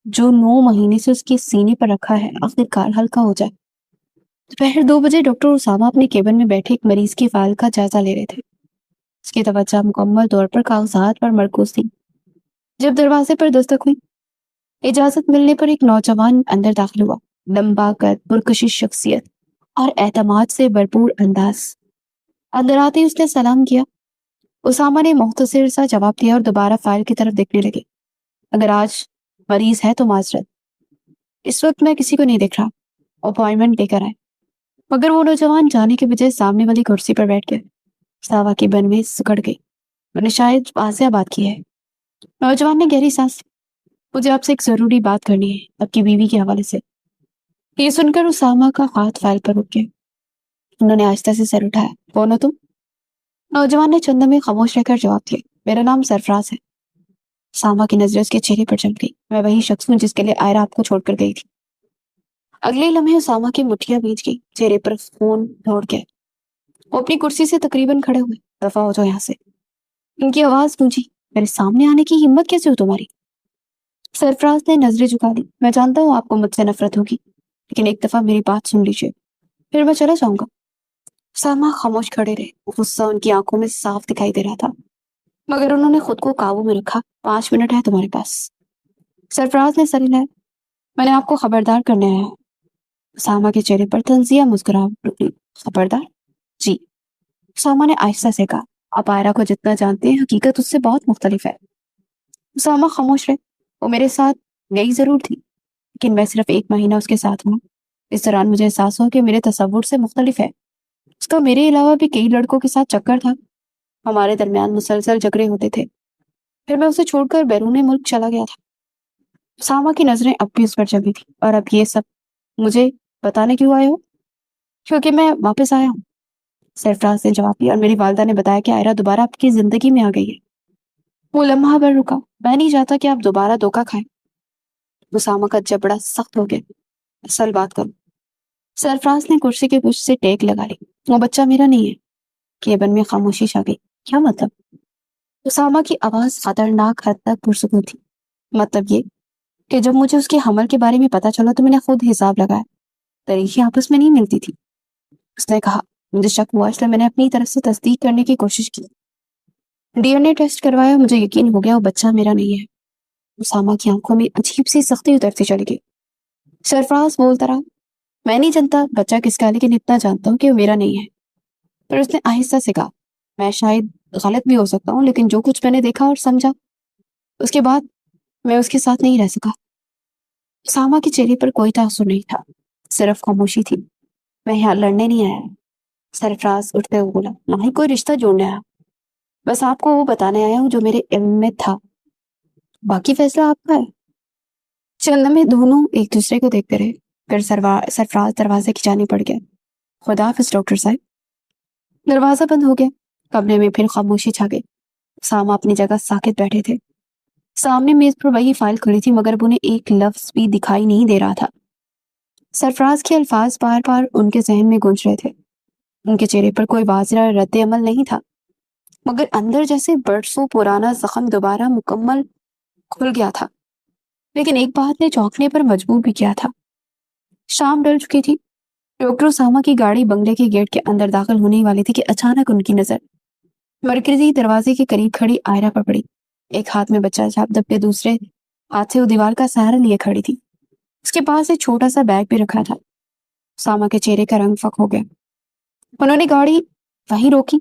جو 9 مہینے سے اس کے سینے پر رکھا ہے آخرکار ہلکا ہو جائے۔ دوپہر 2 بجے ڈاکٹر اسامہ اپنے کیبن میں بیٹھے ایک مریض کی فائل کا جائزہ لے رہے تھے۔ اس کی توجہ مکمل طور پر کاغذات پر مرکوز تھی۔ جب دروازے پر دستک ہوئی، اجازت ملنے پر ایک نوجوان اندر داخل ہوا۔ لمبا قد، پرکشش شخصیت اور اعتماد سے بھرپور انداز۔ اندر آتے ہی اس نے سلام کیا۔ اسامہ نے مختصر سا جواب دیا اور دوبارہ فائل کی طرف دیکھنے لگے۔ اگر آج مریض ہے تو معذرت، اس وقت میں کسی کو نہیں دیکھ رہا، اپوائنٹمنٹ لے کر آئے۔ مگر وہ نوجوان جانے کے بجائے سامنے والی کرسی پر بیٹھ گیا۔ ساوا کی بن میں سکڑ گئی۔ میں نے شاید واضح بات کی ہے۔ نوجوان نے گہری سانس لی۔ مجھے آپ سے ایک ضروری بات کرنی ہے، آپ کی بیوی کے حوالے سے۔ یہ سن کر اسامہ کا ہاتھ فائل پر رک گیا۔ انہوں نے آہستہ سے سر اٹھایا۔ کون ہو تم؟ نوجوان نے چند میں خاموش رہ کر جواب دیا۔ میرا نام سرفراز ہے۔ اسامہ کی نظریں اس کے چہرے پر چمک گئی۔ میں وہی شخص ہوں جس کے لیے آئرہ آپ کو چھوڑ کر گئی تھی۔ اگلے لمحے اسامہ کی مٹھیاں بھیج گئی، چہرے پر خون دوڑ گیا۔ وہ اپنی کرسی سے تقریباً کھڑے ہوئے۔ دفع ہو جاؤ یہاں سے۔ ان کی آواز گونجی۔ میرے سامنے آنے کی ہمت کیسے ہو تمہاری؟ سرفراز نے نظریں جھکا دی۔ میں جانتا ہوں آپ کو مجھ سے نفرت ہوگی، لیکن ایک دفعہ میری بات سن لیجیے، پھر میں چلا جاؤں گا۔ اسامہ خاموش کھڑے رہے۔ غصہ ان کی آنکھوں میں صاف دکھائی دے رہا تھا، مگر انہوں نے خود کو قابو میں رکھا۔ 5 منٹ ہے تمہارے پاس۔ سرفراز نے سر ہلایا۔ میں نے آپ کو خبردار کرنے آیا ہوں۔ اسامہ کے چہرے پر طنزیہ مسکراہٹ نکلی۔ خبردار؟ جی، اسامہ نے آہستہ سے کہا۔ آپ آئرہ کو جتنا جانتے ہیں حقیقت اس سے بہت مختلف ہے۔ اسامہ خاموش رہے۔ وہ میرے ساتھ گئی ضرور تھی، لیکن میں صرف 1 مہینہ اس کے ساتھ ہوں۔ اس دوران مجھے احساس ہوا کہ میرے تصور سے مختلف ہے۔ اس کا میرے علاوہ بھی کئی لڑکوں کے ساتھ چکر تھا۔ ہمارے درمیان مسلسل جھگڑے ہوتے تھے۔ پھر میں اسے چھوڑ کر بیرون ملک چلا گیا تھا۔ اسامہ کی نظریں اب بھی اس پر جمی تھی۔ اور اب یہ سب مجھے بتانے کیوں آئے ہو؟ کیونکہ میں واپس آیا ہوں، سرفراز نے جواب دیا، اور میری والدہ نے بتایا کہ عائرہ دوبارہ آپ کی زندگی میں آ گئی ہے۔ وہ لمحہ بھر رکا۔ میں نہیں چاہتا کہ آپ دوبارہ دھوکہ کھائیں۔ اسامہ کا جبڑا سخت ہو گیا۔ اصل بات کرو۔ سرفراز نے کرسی کے پشت سے ٹیک لگا لی۔ وہ بچہ میرا نہیں ہے۔ کیبن میں خاموشی چھا گئی۔ کیا مطلب؟ اسامہ کی آواز خطرناک حد تک پرسکون تھی۔ مطلب یہ کہ جب مجھے اس کے حمل کے بارے میں پتا چلا تو میں نے خود حساب لگایا، تاریخیں آپس میں نہیں ملتی تھی۔ اس نے کہا، مجھے شک ہوا، اس لیے میں نے اپنی طرف سے تصدیق کرنے کی کوشش کی۔ ڈی این اے ٹیسٹ کروایا، مجھے یقین ہو گیا وہ بچہ میرا نہیں ہے۔ اسامہ کی آنکھوں میں عجیب سی سختی اترتی چلی گئی۔ سرفراز بولتا رہا، میں نہیں جانتا بچہ کس کا ہے، لیکن اتنا جانتا ہوں کہ وہ میرا نہیں ہے۔ پھر اس نے آہستہ سے کہا، میں شاید غلط بھی ہو سکتا ہوں، لیکن جو کچھ میں نے دیکھا اور سمجھا اس کے بعد میں اس کے ساتھ نہیں رہ سکا۔ اسامہ کے چہرے پر کوئی تاثر نہیں تھا، صرف خاموشی تھی۔ میں یہاں لڑنے نہیں آیا، سرفراز اٹھتے ہوئے بولا، نہ ہی کوئی رشتہ جوڑنے آیا، بس آپ کو وہ بتانے آیا ہوں جو میرے علم میں تھا، باقی فیصلہ آپ کا ہے۔ چند لمحے دونوں ایک دوسرے کو دیکھتے رہے، پھر سرفراز دروازے کی جانب بڑھ گیا۔ خدا حافظ ڈاکٹر صاحب۔ دروازہ بند ہو گیا۔ کمرے میں پھر خاموشی چھا گئی۔ اسامہ اپنی جگہ ساکت بیٹھے تھے۔ سامنے میز پر وہی فائل کھڑی تھی، مگر انہیں ایک لفظ بھی دکھائی نہیں دے رہا تھا۔ سرفراز کے الفاظ بار بار ان کے ذہن میں گونج رہے تھے۔ ان کے چہرے پر کوئی واضح رد عمل نہیں تھا، مگر اندر جیسے برسوں پرانا زخم دوبارہ مکمل کھل گیا تھا۔ لیکن ایک بات نے چونکنے پر مجبور بھی کیا تھا۔ شام ڈل چکی تھی۔ ڈاکٹر اسامہ کی گاڑی بنگلے کے گیٹ کے اندر داخل ہونے والی تھی کہ اچانک ان کی نظر مرکزی دروازے کے قریب کھڑی عائرہ پر پڑی۔ ایک ہاتھ میں بچہ چھاپ دبے دوسرے ہاتھ سے وہ دیوار کا سہارا لیے کھڑی تھی۔ اس کے پاس ایک چھوٹا سا بیگ بھی رکھا تھا۔ اسامہ کے چہرے کا رنگ فک ہو گیا۔ انہوں نے گاڑی وہیں روکی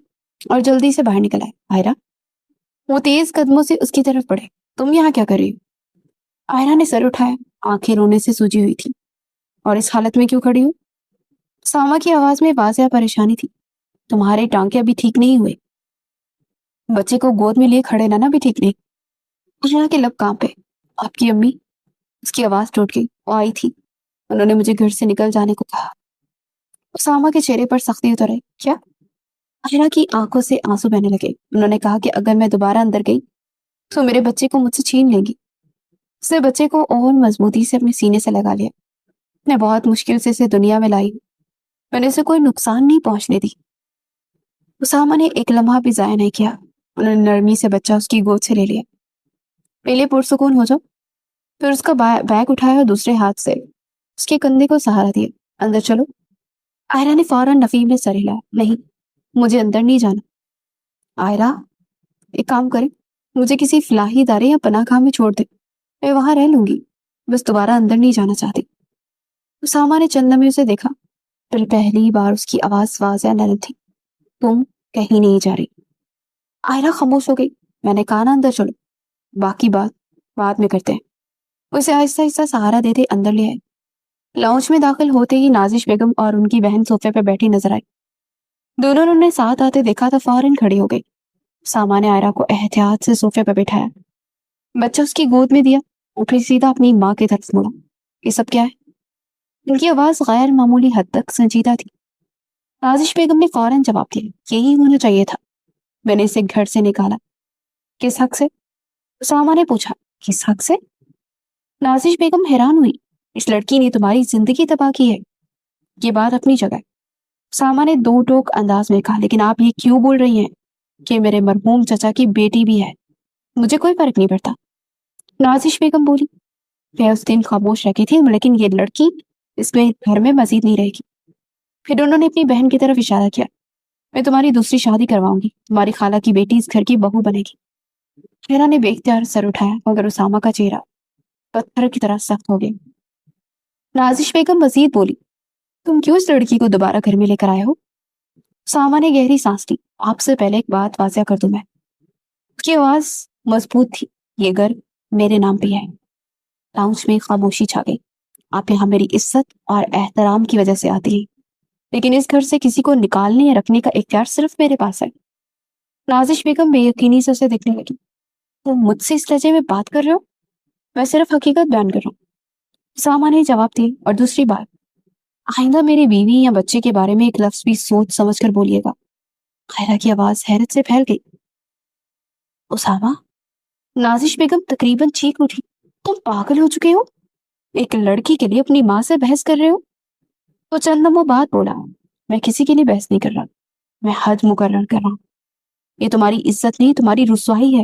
اور جلدی سے باہر نکل آئے۔ عائرہ، وہ تیز قدموں سے اس کی طرف بڑھے، تم یہاں کیا کر رہی ہو؟ عائرہ نے سر اٹھایا، آنکھیں رونے سے سوجی ہوئی تھی۔ اور اس حالت میں کیوں کھڑی ہو؟ اسامہ کی آواز میں واضح پریشانی تھی۔ تمہارے ٹانکے ابھی ٹھیک نہیں ہوئے، بچے کو گود میں لیے کھڑے رہنا بھی ٹھیک نہیں۔ عائرہ کے لب کانپے۔ آپ کی امی؟ اس کی آواز ٹوٹ گئی۔ وہ آئی تھی، انہوں نے مجھے گھر سے نکل جانے کو کہا۔ اسامہ کے چہرے پر سختی اتر آئی۔ کیا؟ عائرہ کی آنکھوں سے آنسو بہنے لگے۔ انہوں نے کہا کہ اگر میں دوبارہ اندر گئی تو میرے بچے کو مجھ سے چھین لیں گی۔ اس نے بچے کو اور مضبوطی سے اپنے سینے سے لگا لیا۔ میں بہت مشکل سے اسے دنیا میں لائی، میں نے اسے کوئی نقصان نہیں پہنچنے دی۔ اسامہ نے ایک لمحہ بھی ضائع نہیں کیا۔ انہوں نے نرمی سے بچہ اس کی گود سے لے لیا۔ پہلے پرسکون ہو جاؤ۔ پھر اس کا بیگ اٹھایا اور دوسرے ہاتھ سے اس کے کندھے کو سہارا دیا۔ اندر چلو۔ عائرہ نے فوراً نفی میں سر ہلایا۔ نہیں، مجھے اندر نہیں جانا۔ عائرہ، ایک کام کریں، مجھے کسی فلاحی ادارے یا پناہ گاہ میں چھوڑ دیں، میں وہاں رہ لوں گی، بس دوبارہ اندر نہیں جانا چاہتی۔ اسامہ نے چند لمحے اسے دیکھا، پھر پہلی بار اس کی آواز واضح نرم تھی۔ تم کہیں نہیں جا رہی۔ عائرہ خاموش ہو گئی۔ میں نے کہا نا اندر چلو، باقی بات بعد میں کرتے ہیں۔ اسے آہستہ آہستہ سہارا دیتے اندر لے آئے۔ لاؤنج میں داخل ہوتے ہی نازش بیگم اور ان کی بہن صوفے پہ بیٹھی نظر آئی۔ دونوں نے انہیں ساتھ آتے دیکھا تو فوراً کھڑی ہو گئی۔ اسامہ نے عائرہ کو احتیاط سے صوفے پہ بٹھایا، بچہ اس کی گود میں دیا اور پھر سیدھا اپنی ماں کی طرف مڑا۔ یہ سب کیا ہے؟ ان کی آواز غیر معمولی حد تک سنجیدہ تھی۔ نازش بیگم نے فوراً جواب دیا، یہی ہونا چاہیے تھا، میں نے اسے گھر سے نکالا۔ کس حق سے؟ اسامہ نے پوچھا۔ کس حق سے؟ نازش بیگم حیران ہوئی۔ اس لڑکی نے تمہاری زندگی تباہ کی ہے۔ یہ بات اپنی جگہ ہے، اسامہ نے دو ٹوک انداز میں کہا، لیکن آپ یہ کیوں بول رہی ہیں کہ میرے مرحوم چچا کی بیٹی بھی ہے؟ مجھے کوئی فرق نہیں پڑتا، نازش بیگم بولی۔ وہ اس دن خاموش رکھی تھی، لیکن یہ لڑکی اس میں گھر میں مزید نہیں رہے گی۔ پھر انہوں نے اپنی بہن کی طرف اشارہ کیا، میں تمہاری دوسری شادی کرواؤں گی، تمہاری خالہ کی بیٹی اس گھر کی بہو بنے گی۔ شہرا نے بے اختیار سر اٹھایا، مگر اسامہ کا چہرہ پتھر کی طرح سخت ہو گیا۔ نازش بیگم مزید بولی، تم کیوں اس لڑکی کو دوبارہ گھر میں لے کر آئے ہو؟ اسامہ نے گہری سانس لی۔ آپ سے پہلے ایک بات واضح کر دوں میں۔ اس کی آواز مضبوط تھی، یہ گھر میرے نام پہ ہے۔ لاؤنج میں خاموشی چھا گئی۔ آپ یہاں میری عزت اور احترام کی وجہ سے آتی ہیں، لیکن اس گھر سے کسی کو نکالنے یا رکھنے کا اختیار صرف میرے پاس ہے۔ نازش بیگم بے یقینی سے اسے دیکھنے لگی۔ تم مجھ سے اس لہجے میں بات کر رہے ہو؟ میں صرف حقیقت بیان کر رہا ہوں، اسامہ نے جواب دی۔ اور دوسری بات، آئندہ میری بیوی یا بچے کے بارے میں ایک لفظ بھی سوچ سمجھ کر بولیے گا۔ خیرہ کی آواز حیرت سے پھیل گئی۔ اسامہ، نازش بیگم تقریباً چیخ اٹھی، تم پاگل ہو چکے ہو؟ ایک لڑکی کے لیے اپنی ماں سے بحث کر رہے ہو؟ وہ چند لمحوں بعد بولا، میں کسی کے لیے بحث نہیں کر رہا، میں حد مقرر کر رہا ہوں۔ یہ تمہاری عزت نہیں، تمہاری رسوائی ہے۔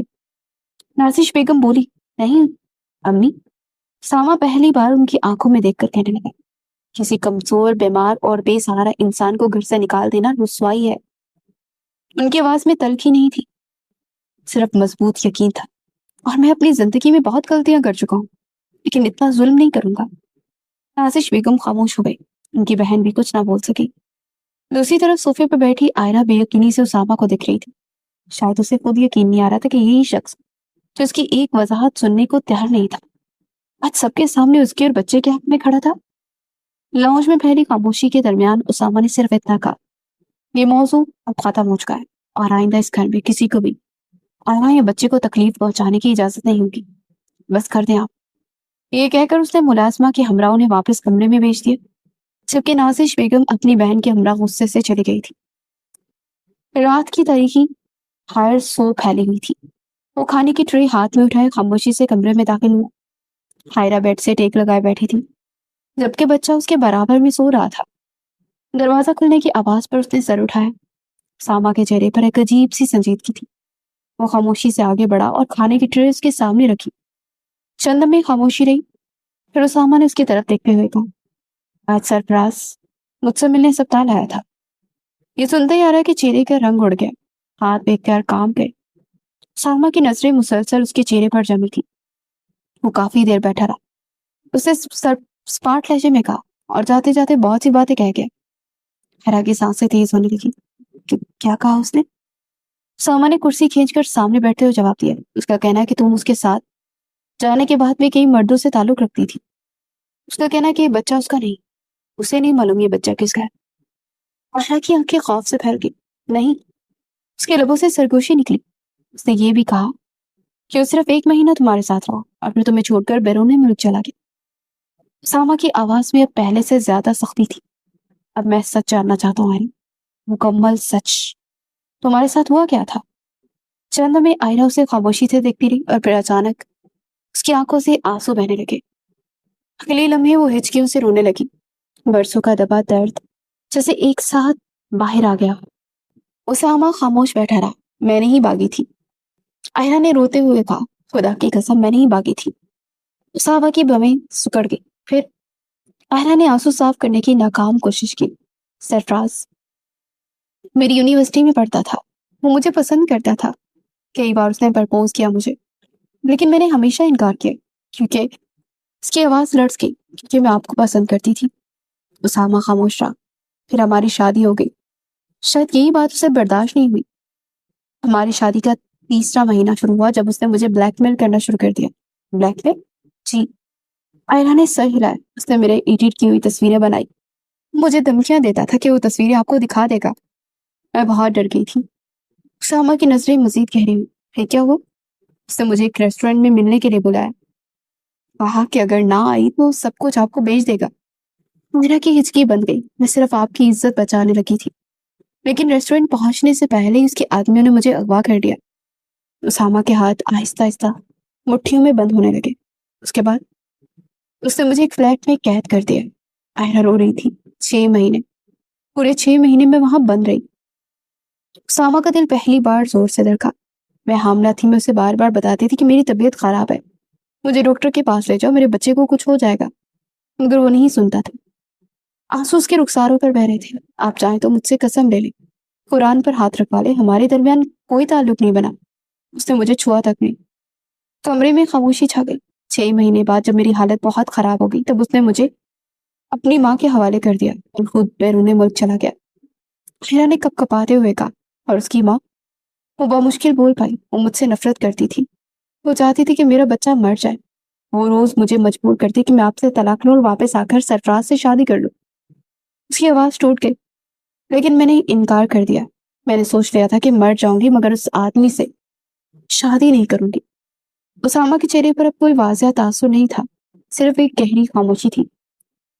نازش بیگم بولی، نہیں امی۔ ساما پہلی بار ان کی آنکھوں میں دیکھ کر کہنے لگا، کسی کمزور، بیمار اور بے سہارا انسان کو گھر سے نکال دینا رسوائی ہے۔ ان کی آواز میں تلخی نہیں تھی، صرف مضبوط یقین تھا۔ اور میں اپنی زندگی میں بہت غلطیاں کر چکا ہوں، لیکن اتنا ظلم نہیں کروں گا۔ نازش بیگم خاموش ہو گئی، ان کی بہن بھی کچھ نہ بول سکی۔ دوسری طرف صوفے پر بیٹھی آئرہ بے یقینی سے اسامہ کو دیکھ رہی تھی۔ شاید اسے خود یقین نہیں آ رہا تھا کہ یہی شخص جو اس کی ایک وضاحت سننے کو تیار نہیں تھا، آج سب کے سامنے اس کے اور بچے کے حق میں کھڑا تھا۔ لاؤنج میں پھیلی خاموشی کے درمیان اسامہ نے صرف اتنا کہا، یہ موضوع اب ختم ہو چکا ہے اور آئندہ اس گھر میں کسی کو بھی آئرہ یا بچے کو تکلیف پہنچانے کی اجازت نہیں ہوگی، بس کر دیں آپ۔ یہ کہہ کر اس نے ملازمہ کے ہمراہ انہیں واپس کمرے میں بھیج دیا، جبکہ نازش بیگم اپنی بہن کے ہمراہ غصے سے چلی گئی تھی۔ رات کی تاریکی ہائر سو پھیلی ہوئی تھی۔ وہ کھانے کی ٹرے ہاتھ میں اٹھائے خاموشی سے کمرے میں داخل ہوا۔ ہائرہ بیڈ سے ٹیک لگائے بیٹھی تھی، جبکہ بچہ اس کے برابر میں سو رہا تھا۔ دروازہ کھلنے کی آواز پر اس نے سر اٹھایا۔ ساما کے چہرے پر ایک عجیب سی سنجیدگی تھی۔ وہ خاموشی سے آگے بڑھا اور کھانے کی ٹرے اس کے سامنے رکھی۔ چند لمحے خاموشی رہی، پھر اسامہ نے اس کی طرف دیکھتے ہوئے کہا، آج سرفراز مجھ سے ملنے اسپتال آیا تھا۔ یہ سنتے ہی آ رہا کہ چہرے کا رنگ اڑ گیا، ہاتھ بے اختیار کام گئے۔ ساما کی نظریں مسلسل اس کے چہرے پر جمی تھی۔ وہ کافی دیر بیٹھا رہا، اسے سپاٹ لہجے میں کہا اور جاتے جاتے بہت سی باتیں کہہ گیا۔ حیرہ کی سانسیں تیز ہونے لگی۔ کیا کہا اس نے؟ ساما نے کرسی کھینچ کر سامنے بیٹھتے ہوئے جواب دیا، اس کا کہنا ہے کہ تم اس کے ساتھ جانے کے بعد بھی کئی مردوں سے تعلق رکھتی تھی۔ اس کا کہنا ہے کہ یہ بچہ اس کا نہیں، اسے نہیں معلوم یہ بچہ کس کا ہے۔ عائشہ کی آنکھیں خوف سے پھیل گئی۔ نہیں، اس کے لبوں سے سرگوشی نکلی۔ اس نے یہ بھی کہا کہ وہ صرف 1 مہینہ تمہارے ساتھ رہا اور پھر تمہیں چھوڑ کر بیرون ملک چلا گیا۔ ساما کی آواز میں اب پہلے سے زیادہ سختی تھی۔ اب میں سچ جاننا چاہتا ہوں آئرہ، مکمل سچ۔ تمہارے ساتھ ہوا کیا تھا؟ چند میں آئرہ اسے خاموشی سے دیکھتی رہی اور پھر اچانک اس کی آنکھوں سے آنسو بہنے لگے۔ اگلے لمحے وہ ہچکیوں سے رونے لگی، برسوں کا دبا درد جیسے ایک ساتھ باہر آ گیا۔ اسامہ خاموش بیٹھا رہا۔ میں نہیں بھاگی تھی، آئرہ نے روتے ہوئے کہا، خدا کی قسم میں نہیں بھاگی تھی۔ اسامہ کی بویں سکڑ گئی۔ پھر آئرہ نے آنسو صاف کرنے کی ناکام کوشش کی۔ سرفراز میری یونیورسٹی میں پڑھتا تھا، وہ مجھے پسند کرتا تھا، کئی بار اس نے پرپوز کیا مجھے، لیکن میں نے ہمیشہ انکار کیا کیونکہ اس کی آواز لرز گئی، کیونکہ میں آپ کو پسند کرتی تھی۔ اسامہ خاموش رہا۔ پھر ہماری شادی ہو گئی۔ شاید یہی بات اسے برداشت نہیں ہوئی۔ ہماری شادی کا 3واں مہینہ شروع ہوا جب اس نے مجھے بلیک میل کرنا شروع کر دیا۔ بلیک میل؟ جی۔ آئرہ نے سر ہلایا۔ اس نے میرے ایڈٹ کی ہوئی تصویریں بنائی، مجھے دھمکیاں دیتا تھا کہ وہ تصویریں آپ کو دکھا دے گا۔ میں بہت ڈر گئی تھی۔ اسامہ کی نظریں مزید گہری ہوئی۔ پھر کیا ہوا؟ اس نے مجھے ایک ریسٹورینٹ میں ملنے کے لیے بلایا، کہا کہ اگر نہ آئی تو سب کچھ آپ کو بیچ دے گا۔ میرا کی ہچکی بند گئی، میں صرف آپ کی عزت بچانے لگی تھی، لیکن ریسٹورینٹ پہنچنے سے پہلے ہی اس کے آدمیوں نے مجھے اغوا کر دیا۔ اسامہ کے ہاتھ آہستہ آہستہ مٹھیوں میں بند ہونے لگے۔ اس کے بعد اس نے مجھے ایک فلیٹ میں قید کر دیا۔ آئرہ رو رہی تھی۔ 6 مہینے، پورے 6 مہینے میں وہاں بند رہی۔ اسامہ کا دل پہلی بار زور سے دھڑکا۔ میں حاملہ تھی، میں اسے بار بار بتاتی تھی کہ میری طبیعت خراب ہے، مجھے ڈاکٹر کے پاس لے جاؤ، میرے بچے کو کچھ ہو جائے گا، مگر وہ نہیں سنتا تھا۔ آنسو اس کے رخساروں پر بہ رہے تھے۔ آپ چاہیں تو مجھ سے قسم لے لیں، قرآن پر ہاتھ رکھوا لیں، ہمارے درمیان کوئی تعلق نہیں بنا۔ اس نے مجھے چھوا تک نہیں۔ کمرے میں خاموشی چھا گئی۔ 6 مہینے بعد جب میری حالت بہت خراب ہو گئی تب اس نے مجھے اپنی ماں کے حوالے کر دیا اور خود بیرون ملک چلا گیا۔ حیرہ نے کپ کپاتے ہوئے کہا، اور اس کی ماں؟ وہ بمشکل بول پائی۔ وہ مجھ سے نفرت کرتی تھی، وہ چاہتی تھی کہ میرا بچہ مر جائے۔ وہ روز مجھے مجبور کرتی کہ میں آپ سے طلاق لوں اور واپس آ کر سرفراز سے شادی کر لوں۔ اس کی آواز ٹوٹ گئی، لیکن میں نے انکار کر دیا۔ میں نے سوچ لیا تھا کہ مر جاؤں گی مگر اس آدمی سے شادی نہیں کروں گی۔ اسامہ کے چہرے پر اب کوئی واضح تاثر نہیں تھا، صرف ایک گہری خاموشی تھی۔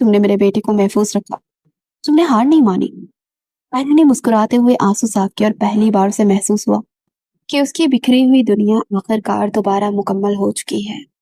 تم نے میرے بیٹے کو محفوظ رکھا، تم نے ہار نہیں مانی۔ آئنہ نے مسکراتے ہوئے آنسو صاف کیا اور پہلی بار اسے محسوس ہوا کہ اس کی بکھری ہوئی دنیا آخر کار دوبارہ مکمل ہو چکی ہے۔